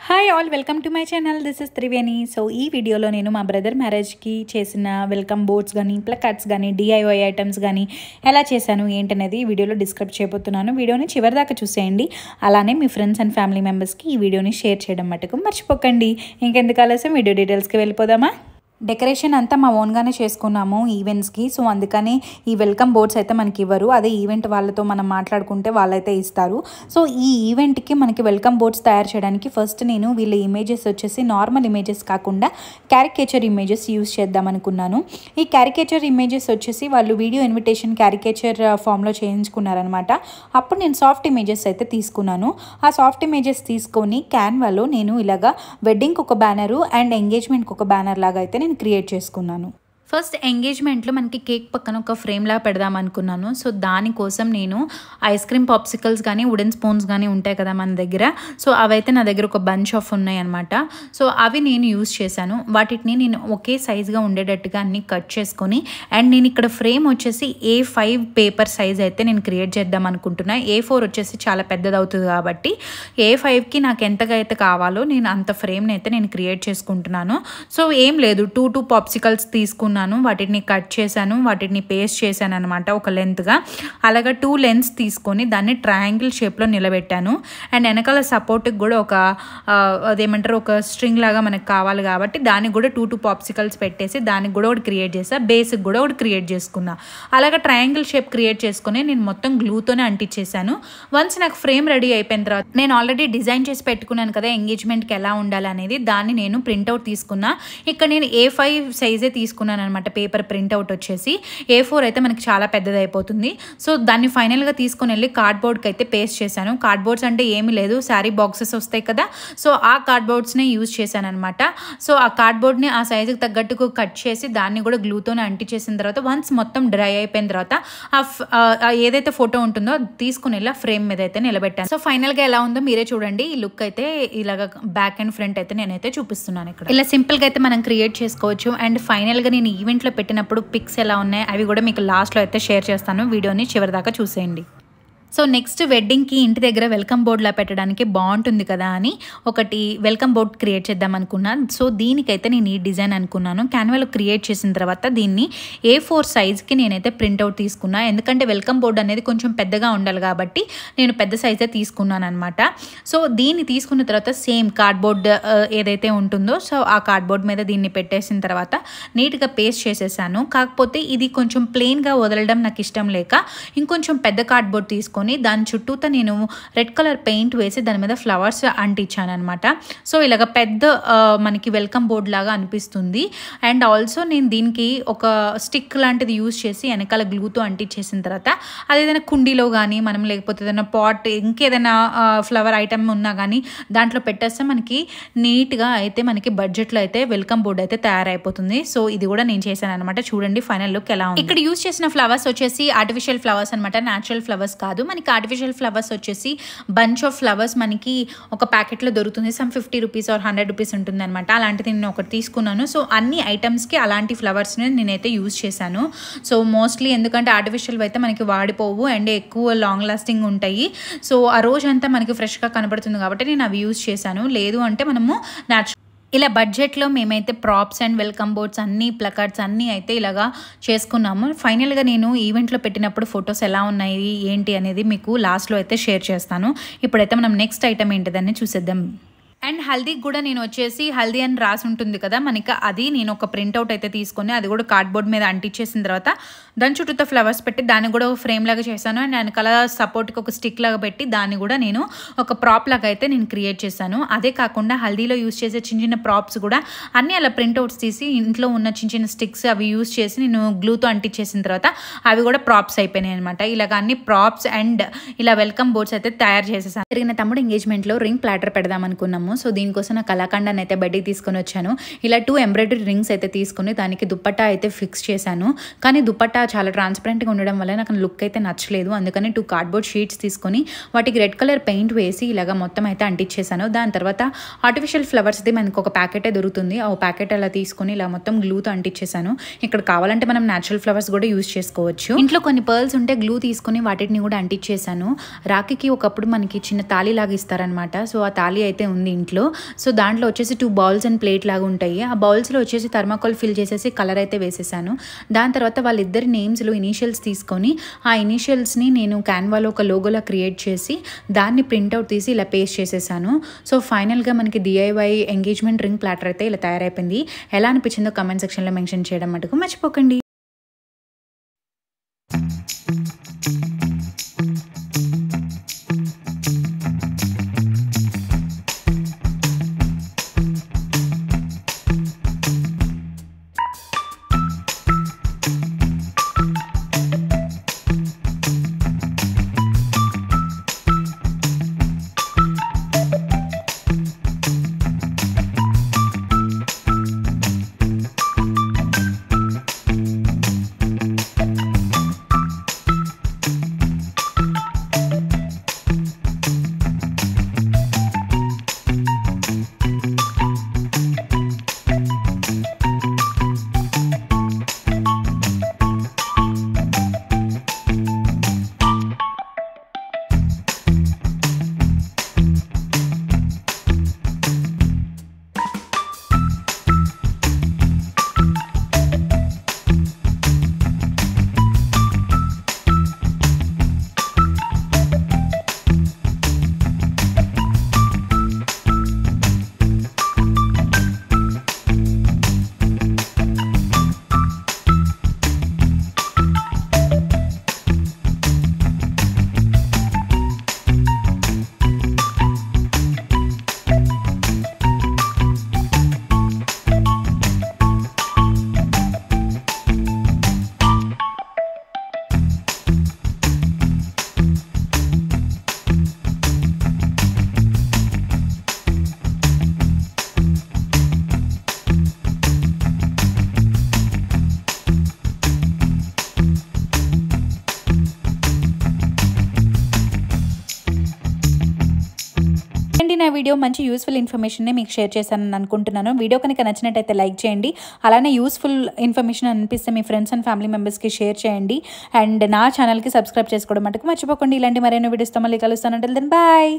Hi all, welcome to my channel. This is Triveni. So ఈ వీడియోలో నేను మా బ్రదర్ మ్యారేజ్కి చేసిన వెల్కమ్ బోర్డ్స్ కానీ, ప్లకార్డ్స్ కానీ, డిఐవై ఐటమ్స్ కానీ ఎలా చేశాను ఏంటనేది ఈ వీడియోలో డిస్క్రైబ్ చేయబోతున్నాను. వీడియోని చివరి దాకా చూసేయండి. అలానే మీ ఫ్రెండ్స్ అండ్ ఫ్యామిలీ మెంబర్స్కి ఈ వీడియోని షేర్ చేయడం మటుకు మర్చిపోకండి. ఇంకెందుకు ఆలస్యం, వీడియో డీటెయిల్స్కి వెళ్ళిపోదామా? డెకరేషన్ అంతా మా ఓన్గానే చేసుకున్నాము ఈవెంట్స్కి. సో అందుకని ఈ వెల్కమ్ బోర్డ్స్ అయితే మనకి ఇవ్వరు. అదే ఈవెంట్ వాళ్ళతో మనం మాట్లాడుకుంటే వాళ్ళైతే ఇస్తారు. సో ఈ ఈవెంట్కి మనకి వెల్కమ్ బోర్డ్స్ తయారు చేయడానికి ఫస్ట్ నేను వీళ్ళ ఇమేజెస్ వచ్చేసి నార్మల్ ఇమేజెస్ కాకుండా క్యారికేచర్ ఇమేజెస్ యూజ్ చేద్దాం అనుకున్నాను. ఈ క్యారికేచర్ ఇమేజెస్ వచ్చేసి వాళ్ళు వీడియో ఇన్విటేషన్ క్యారికేచర్ ఫామ్లో చేయించుకున్నారనమాట. అప్పుడు నేను సాఫ్ట్ ఇమేజెస్ అయితే తీసుకున్నాను. ఆ సాఫ్ట్ ఇమేజెస్ తీసుకొని క్యాన్వాలో నేను ఇలాగా వెడ్డింగ్కి ఒక బ్యానరు అండ్ ఎంగేజ్మెంట్కి ఒక బ్యానర్ లాగా అయితే నేను క్రియేట్ చేసుకున్నాను. ఫస్ట్ ఎంగేజ్మెంట్లో మనకి కేక్ పక్కన ఒక ఫ్రేమ్లా పెడదాం అనుకున్నాను. సో దానికోసం నేను ఐస్ క్రీమ్ పాప్సికల్స్ కానీ, వుడెన్ స్పూన్స్ కానీ ఉంటాయి కదా మన దగ్గర. సో అవైతే నా దగ్గర ఒక బంచ్ ఆఫ్ ఉన్నాయి అనమాట. సో అవి నేను యూజ్ చేశాను. వాటిని నేను ఒకే సైజ్గా ఉండేటట్టుగా అన్ని కట్ చేసుకొని, అండ్ నేను ఇక్కడ ఫ్రేమ్ వచ్చేసి A5 పేపర్ సైజ్ అయితే నేను క్రియేట్ చేద్దాం అనుకుంటున్నా. A4 వచ్చేసి చాలా పెద్దది అవుతుంది కాబట్టి A5కి నాకు ఎంతగా అయితే కావాలో నేను అంత ఫ్రేమ్ని అయితే నేను క్రియేట్ చేసుకుంటున్నాను. సో ఏం లేదు, 2 పాప్సికల్స్ తీసుకున్నాను. వాటిని కట్ చేశాను, వాటిని పేస్ట్ చేశాను అనమాట ఒక లెంత్గా. అలాగా 2 లెన్స్ తీసుకొని దాన్ని ట్రయాంగిల్ షేప్లో నిలబెట్టాను. అండ్ వెనకాల సపోర్ట్కి కూడా ఒక అదేమంటారు ఒక స్ట్రింగ్ లాగా మనకు కావాలి కాబట్టి దానికి కూడా 2 పాప్సికల్స్ పెట్టేసి దానికి కూడా ఒకటి క్రియేట్ చేసా. బేస్కి కూడా ఒకటి క్రియేట్ చేసుకున్నా. అలాగా ట్రయాంగిల్ షేప్ క్రియేట్ చేసుకుని నేను మొత్తం గ్లూతోనే అంటించేసాను. వన్స్ నాకు ఫ్రేమ్ రెడీ అయిపోయిన తర్వాత నేను ఆల్రెడీ డిజైన్ చేసి పెట్టుకున్నాను కదా ఎంగేజ్మెంట్కి ఎలా ఉండాలి అనేది, దాన్ని నేను ప్రింట్అవుట్ తీసుకున్నా. ఇక్కడ నేను A5 సైజే తీసుకున్నాను అనమాట. పేపర్ ప్రింట్అవుట్ వచ్చేసి A4 అయితే మనకి చాలా పెద్దది అయిపోతుంది. సో దాన్ని ఫైనల్గా తీసుకొని వెళ్ళి కార్డ్బోర్డ్కి అయితే పేస్ట్ చేశాను. కార్డ్బోర్డ్స్ అంటే ఏమీ లేదు, శారీ బాక్సెస్ వస్తాయి కదా. సో ఆ కార్డ్బోర్డ్స్నే యూజ్ చేశాను అనమాట. సో ఆ కార్డ్బోర్డ్ని ఆ సైజుకి తగ్గట్టుకు కట్ చేసి దాన్ని కూడా గ్లూతోనే అంటించేసిన తర్వాత వన్స్ మొత్తం డ్రై అయిపోయిన తర్వాత ఏదైతే ఫోటో ఉంటుందో అది తీసుకుని వెళ్ళి ఫ్రేమ్ మీద అయితే నిలబెట్టాను. సో ఫైనల్గా ఎలా ఉందో మీరే చూడండి. ఈ లుక్ అయితే ఇలాగ బ్యాక్ అండ్ ఫ్రంట్ అయితే నేనైతే చూపిస్తున్నాను. ఇక్కడ ఇలా సింపుల్గా అయితే మనం క్రియేట్ చేసుకోవచ్చు. అండ్ ఫైనల్గా నేను ఈవెంట్లో పెట్టినప్పుడు పిక్స్ ఎలా ఉన్నాయి అవి కూడా మీకు లాస్ట్లో అయితే షేర్ చేస్తాను. వీడియోని చివరి దాకా చూసేయండి. సో నెక్స్ట్ వెడ్డింగ్కి ఇంటి దగ్గర వెల్కమ్ బోర్డ్లా పెట్టడానికి బాగుంటుంది కదా అని ఒకటి వెల్కమ్ బోర్డ్ క్రియేట్ చేద్దాం అనుకున్నాను. సో దీనికైతే నేను ఈ డిజైన్ అనుకున్నాను. క్యాన్వాలో క్రియేట్ చేసిన తర్వాత దీన్ని A4 సైజ్కి నేనైతే ప్రింట్అవుట్ తీసుకున్నా. ఎందుకంటే వెల్కమ్ బోర్డ్ అనేది కొంచెం పెద్దగా ఉండాలి కాబట్టి నేను పెద్ద సైజే తీసుకున్నాను అనమాట. సో దీన్ని తీసుకున్న తర్వాత సేమ్ కార్డ్బోర్డ్ ఏదైతే ఉంటుందో సో ఆ కార్డ్బోర్డ్ మీద దీన్ని పెట్టేసిన తర్వాత నీట్గా పేస్ట్ చేసేసాను. కాకపోతే ఇది కొంచెం ప్లెయిన్గా వదలడం నాకు ఇష్టం లేక ఇంకొంచెం పెద్ద కార్డ్బోర్డ్ తీసుకొని దాని చుట్టూతో నేను రెడ్ కలర్ పెయింట్ వేసి దాని మీద ఫ్లవర్స్ అంటించాను అనమాట. సో ఇలాగ పెద్ద మనకి వెల్కమ్ బోర్డ్ లాగా అనిపిస్తుంది. అండ్ ఆల్సో నేను దీనికి ఒక స్టిక్ లాంటిది యూజ్ చేసి వెనకాల గ్లూతో అంటించేసిన తర్వాత అది ఏదైనా కుండీలో కానీ మనం లేకపోతే ఏదైనా పాట్ ఇంకేదైనా ఫ్లవర్ ఐటమ్ ఉన్నా కానీ దాంట్లో పెట్టేస్తే మనకి నీట్గా అయితే మనకి బడ్జెట్లో అయితే వెల్కమ్ బోర్డ్ అయితే తయారైపోతుంది. సో ఇది కూడా నేను చేశాను అనమాట. చూడండి ఫైనల్ లుక్ ఎలా ఉంది. ఇక్కడ యూజ్ చేసిన ఫ్లవర్స్ వచ్చేసి ఆర్టిఫిషియల్ ఫ్లవర్స్ అనమాట, న్యాచురల్ ఫ్లవర్స్ కాదు. మనకి ఆర్టిఫిషియల్ ఫ్లవర్స్ వచ్చేసి బంచ్ ఆఫ్ ఫ్లవర్స్ మనకి ఒక ప్యాకెట్లో దొరుకుతుంది. సమ్ 50 రూపీస్ ఆర్ 100 రూపీస్ ఉంటుంది అనమాట. అలాంటిది నేను ఒకటి తీసుకున్నాను. సో అన్ని ఐటమ్స్కి అలాంటి ఫ్లవర్స్ని నేనైతే యూజ్ చేశాను. సో మోస్ట్లీ ఎందుకంటే ఆర్టిఫిషియల్ అయితే మనకి వాడిపోవు అండ్ ఎక్కువ లాంగ్ లాస్టింగ్ ఉంటాయి. సో ఆ రోజంతా మనకి ఫ్రెష్గా కనబడుతుంది కాబట్టి నేను అవి యూజ్ చేశాను. లేదు అంటే మనము ఇలా బడ్జెట్లో మేమైతే ప్రాప్స్ అండ్ వెల్కమ్ బోర్డ్స్ అన్నీ ప్లకార్డ్స్ అన్నీ అయితే ఇలాగా చేసుకున్నాము. ఫైనల్గా నేను ఈవెంట్లో పెట్టినప్పుడు ఫొటోస్ ఎలా ఉన్నాయి ఏంటి అనేది మీకు లాస్ట్లో అయితే షేర్ చేస్తాను. ఇప్పుడైతే మనం నెక్స్ట్ ఐటమ్ ఏంటిదని చూసేద్దాం. అండ్ హల్దీకి కూడా నేను వచ్చేసి హల్దీ అని రాసి ఉంటుంది కదా మనకి, అది నేను ఒక ప్రింట్అవుట్ అయితే తీసుకొని అది కూడా కార్డ్బోర్డ్ మీద అంటించేసిన తర్వాత దాని చుట్టూతో ఫ్లవర్స్ పెట్టి దాన్ని కూడా ఒక ఫ్రేమ్ లాగా చేశాను. అండ్ వెనకాల సపోర్ట్కి ఒక స్టిక్ లాగా పెట్టి దాన్ని కూడా నేను ఒక ప్రాప్ లాగా అయితే నేను క్రియేట్ చేశాను. అదే కాకుండా హల్దీలో యూజ్ చేసే చిన్న చిన్న ప్రాప్స్ కూడా అన్నీ అలా ప్రింట్అవుట్స్ తీసి ఇంట్లో ఉన్న చిన్న చిన్న స్టిక్స్ అవి యూజ్ చేసి నేను గ్లూతో అంటించేసిన తర్వాత అవి కూడా ప్రాప్స్ అయిపోయినాయి అనమాట. ఇలాగ అన్ని ప్రాప్స్ అండ్ ఇలా వెల్కమ్ బోర్డ్స్ అయితే తయారు చేసేసాను. జరిగిన తమ్ముడు ఎంగేజ్మెంట్లో రింగ్ ప్లాటర్ పెడదాం అనుకున్నాము. సో దీనికోసం నా కలాకండాన్ని అయితే బయటికి తీసుకొని వచ్చాను. ఇలా 2 ఎంబ్రాయిడరీ రింగ్స్ అయితే తీసుకుని దానికి దుప్పట్టా అయితే ఫిక్స్ చేశాను. కానీ దుప్పట్టా చాలా ట్రాన్స్పరెంట్గా ఉండడం వల్ల నాకు లుక్ అయితే నచ్చలేదు. అందుకని 2 కార్డ్బోర్డ్ షీట్స్ తీసుకొని వాటికి రెడ్ కలర్ పెయింట్ వేసి ఇలాగ మొత్తం అయితే అంటించేసాను. దాని తర్వాత ఆర్టిఫిషియల్ ఫ్లవర్స్ది మనకు ఒక ప్యాకెటే దొరుకుతుంది. ఆ ప్యాకెట్ అలా తీసుకొని ఇలా మొత్తం గ్లూతో అంటించేసాను. ఇక్కడ కావాలంటే మనం న్యాచురల్ ఫ్లవర్స్ కూడా యూజ్ చేసుకోవచ్చు. ఇంట్లో కొన్ని పర్ల్స్ ఉంటే గ్లూ తీసుకొని వాటిని కూడా అంటించేసాను. రాఖీకి ఒకప్పుడు మనకి చిన్న తాళి లాగా ఇస్తారనమాట. సో ఆ తాళి అయితే ఉంది ఇంట్లో. సో దాంట్లో వచ్చేసి 2 బౌల్స్ అండ్ ప్లేట్ లాగా ఉంటాయి. ఆ బౌల్స్లో వచ్చేసి థర్మాకోల్ ఫిల్ చేసేసి కలర్ అయితే వేసేసాను. దాని తర్వాత వాళ్ళిద్దరి నేమ్స్లో ఇనీషియల్స్ తీసుకొని ఆ ఇనీషియల్స్ని నేను క్యాన్వాలో ఒక లోగోలా క్రియేట్ చేసి దాన్ని ప్రింట్అవుట్ తీసి ఇలా పేస్ట్ చేసేసాను. సో ఫైనల్గా మనకి DIY ఎంగేజ్మెంట్ రింగ్ ప్లాటర్ అయితే ఇలా తయారైపోయింది. ఎలా అనిపించిందో కమెంట్ సెక్షన్లో మెన్షన్ చేయడం మటుకు మర్చిపోకండి. నా వీడియో మంచి యూస్ఫుల్ ఇన్ఫర్మేషన్ మీకు షేర్ చేశానని అనుకుంటున్నాను. వీడియో కనుక నచ్చినట్టయితే లైక్ చేయండి. అలానే యూస్ఫుల్ ఇన్ఫర్మేషన్ అనిపిస్తే మీ ఫ్రెండ్స్ అండ్ ఫ్యామిలీ మెంబర్స్కి షేర్ చేయండి. అండ్ నా ఛానల్కి సబ్స్క్రైబ్ చేసుకోవడం మటుకు మర్చిపోకండి. ఇలాంటి మరైన వీడియోస్తో మళ్ళీ కలుస్తాను. Until then bye.